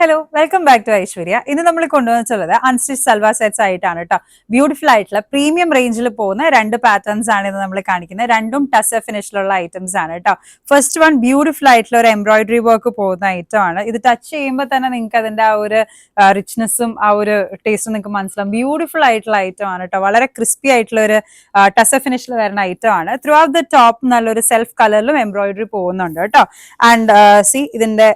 Hello welcome back to Aishwarya. ഇന്ന് നമ്മൾ കൊണ്ടുവന്നിട്ടുള്ളത് അൺസ്റ്റിച്ച് സൽവാർ സെറ്റ്സ് ആയിട്ടാണ് കേട്ടോ. ബ്യൂട്ടിഫുൾ ആയിട്ടുള്ള പ്രീമിയം റേഞ്ചിൽ പോകുന്ന രണ്ട് പാറ്റേൺസ് ആണ് ഇത് നമ്മൾ കാണിക്കുന്നത്. രണ്ടും ടസർ ഫിനിഷിലുള്ള ഐറ്റംസ് ആണ് കേട്ടോ. ഫസ്റ്റ് വൺ ബ്യൂട്ടിഫുൾ ആയിട്ടുള്ള ഒരു എംബ്രോയിഡറി വർക്ക് പോകുന്ന ഐറ്റം ആണ്. ഇത് ടച്ച് ചെയ്യുമ്പോൾ തന്നെ നിങ്ങൾക്ക് അതിന്റെ ആ ഒരു റിച്ച്നെസ്സും ആ ഒരു ടേസ്റ്റും നിങ്ങൾക്ക് മനസ്സിലാവും. ബ്യൂട്ടിഫുൾ ആയിട്ടുള്ള ഐറ്റം ആണ് കേട്ടോ. വളരെ ക്രിസ്പി ആയിട്ടുള്ള ഒരു ടസർ ഫിനിഷിൽ വരുന്ന ഐറ്റം ആണ്. ത്രൂ ഔട്ട് ദ ടോപ്പ് നല്ലൊരു സെൽഫ് കളറിലും എംബ്രോയിഡറി പോകുന്നുണ്ട് കേട്ടോ. ആൻഡ് ഇതിന്റെ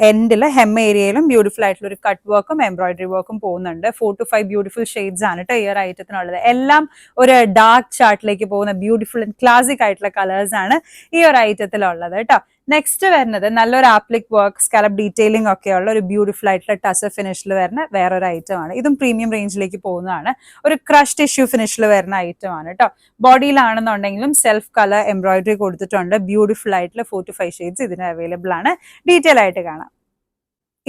എൻഡില് ഹെം ഏരിയയിലും ബ്യൂട്ടിഫുൾ ആയിട്ടുള്ള ഒരു കട്ട് വർക്കും എംബ്രോയിഡറി വർക്കും പോകുന്നുണ്ട്. 4 to 5 ബ്യൂട്ടിഫുൾ ഷെയ്ഡ്സ് ആണ് കേട്ടോ ഈ ഒരു ഐറ്റത്തിനുള്ളത്. എല്ലാം ഒരു ഡാർക്ക് ചാർട്ടിലേക്ക് പോകുന്ന ബ്യൂട്ടിഫുൾ ആൻഡ് ക്ലാസിക് ആയിട്ടുള്ള കളേഴ്സ് ആണ് ഈ ഒരു ഐറ്റത്തിലുള്ളത് കേട്ടോ. നെക്സ്റ്റ് വരുന്നത് നല്ലൊരു ആപ്ലിക് വർക്ക് സ്കാലപ്പ് ഡീറ്റെയിലിംഗ് ഒക്കെ ഉള്ള ഒരു ബ്യൂട്ടിഫുൾ ആയിട്ടുള്ള ടസർ ഫിനിഷിൽ വരുന്ന വേറൊരു ഐറ്റം ആണ്. ഇതും പ്രീമിയം റേഞ്ചിലേക്ക് പോകുന്നതാണ്. ഒരു ക്രഷ് ടിഷ്യൂ ഫിനിഷിൽ വരുന്ന ഐറ്റം ആണ് കേട്ടോ. ബോഡിയിലാണെന്നുണ്ടെങ്കിലും സെൽഫ് കളർ എംബ്രോയിഡറി കൊടുത്തിട്ടുണ്ട്. ബ്യൂട്ടിഫുൾ ആയിട്ടുള്ള 4 to 5 ഷെയ്ഡ്സ് ഇതിന് അവൈലബിൾ ആണ്. ഡീറ്റെയിൽ ആയിട്ട് കാണാം.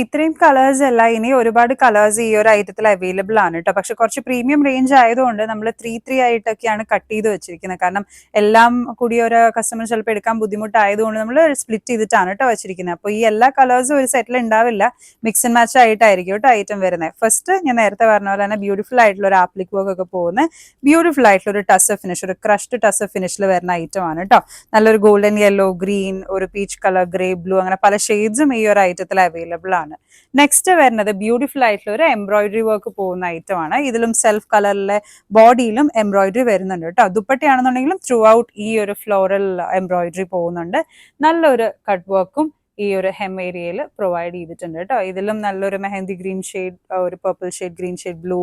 ഇത്രയും കളേഴ്സ് അല്ല, ഇനി ഒരുപാട് കളേഴ്സ് ഈ ഒരു ഐറ്റത്തിൽ അവൈലബിൾ ആണ് കേട്ടോ. പക്ഷെ കുറച്ച് പ്രീമിയം റേഞ്ച് ആയതുകൊണ്ട് നമ്മൾ 3 ആയിട്ടൊക്കെയാണ് കട്ട് ചെയ്ത് വെച്ചിരിക്കുന്നത്. കാരണം എല്ലാം കൂടി ഒരു കസ്റ്റമർ ചിലപ്പോൾ എടുക്കാൻ ബുദ്ധിമുട്ടായതുകൊണ്ട് നമ്മൾ സ്പ്ലിറ്റ് ചെയ്തിട്ടാണ് കേട്ടോ വെച്ചിരിക്കുന്നത്. അപ്പോൾ ഈ എല്ലാ കളേഴ്സും ഒരു സെറ്റിൽ ഉണ്ടാവില്ല, മിക്സ് ആൻഡ് മാച്ച് ആയിട്ടായിരിക്കും കേട്ടോ ഐറ്റം വരുന്നത്. ഫസ്റ്റ് ഞാൻ നേരത്തെ പറഞ്ഞ പോലെ തന്നെ ബ്യൂട്ടിഫുൾ ആയിട്ടുള്ള ഒരു ആപ്ലിക് വർക്ക് ഒക്കെ പോകുന്ന ബ്യൂട്ടിഫുൾ ആയിട്ടുള്ള ഒരു ടസർ ഫിനിഷ്, ഒരു ക്രഷ്ഡ് ടസർ ഫിനിഷിൽ വരുന്ന ഐറ്റം ആണ് കേട്ടോ. നല്ലൊരു ഗോൾഡൻ യെല്ലോ, ഗ്രീൻ, ഒരു പീച്ച് കളർ, ഗ്രേ, ബ്ലൂ, അങ്ങനെ പല ഷെയ്ഡ്സും ഈ ഒരു ഐറ്റത്തിൽ അവൈലബിൾ ആണ്. നെക്സ്റ്റ് വരുന്നത് ബ്യൂട്ടിഫുൾ ആയിട്ടുള്ള ഒരു എംബ്രോയിഡറി വർക്ക് പോകുന്ന ഐറ്റം ആണ്. ഇതിലും സെൽഫ് കളറിലെ ബോഡിയിലും എംബ്രോയിഡറി വരുന്നുണ്ട് കേട്ടോ. ദുപ്പട്ടയാണെന്നുണ്ടെങ്കിലും ത്രൂ ഔട്ട് ഈ ഒരു ഫ്ലോറൽ എംബ്രോയിഡറി പോകുന്നുണ്ട്. നല്ലൊരു കട്ട് വർക്കും ഈ ഒരു ഹെം ഏരിയയിൽ പ്രൊവൈഡ് ചെയ്തിട്ടുണ്ട് കേട്ടോ. ഇതിലും നല്ലൊരു മെഹന്തി ഗ്രീൻ ഷെയ്ഡ്, ഒരു purple shade, green shade, blue,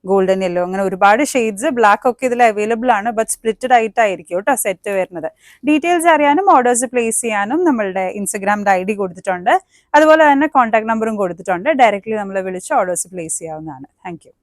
golden yellow, അങ്ങനെ ഒരുപാട് ഷെയ്ഡ്സ്. ബ്ലാക്ക് ഒക്കെ ഇതിൽ അവൈലബിൾ ആണ്, ബട്ട് സ്പ്ലിറ്റഡ് ആയിട്ടായിരിക്കും കേട്ടോ സെറ്റ് വരുന്നത്. ഡീറ്റെയിൽസ് അറിയാനും ഓർഡേഴ്സ് പ്ലേസ് ചെയ്യാനും നമ്മളുടെ ഇൻസ്റ്റഗ്രാമിന്റെ ID കൊടുത്തിട്ടുണ്ട്. അതുപോലെ തന്നെ കോൺടാക്ട് നമ്പറും കൊടുത്തിട്ടുണ്ട്. ഡയറക്റ്റ്ലി നമ്മളെ വിളിച്ച് ഓർഡേഴ്സ് പ്ലേസ് ചെയ്യാവുന്നതാണ്. Thank you.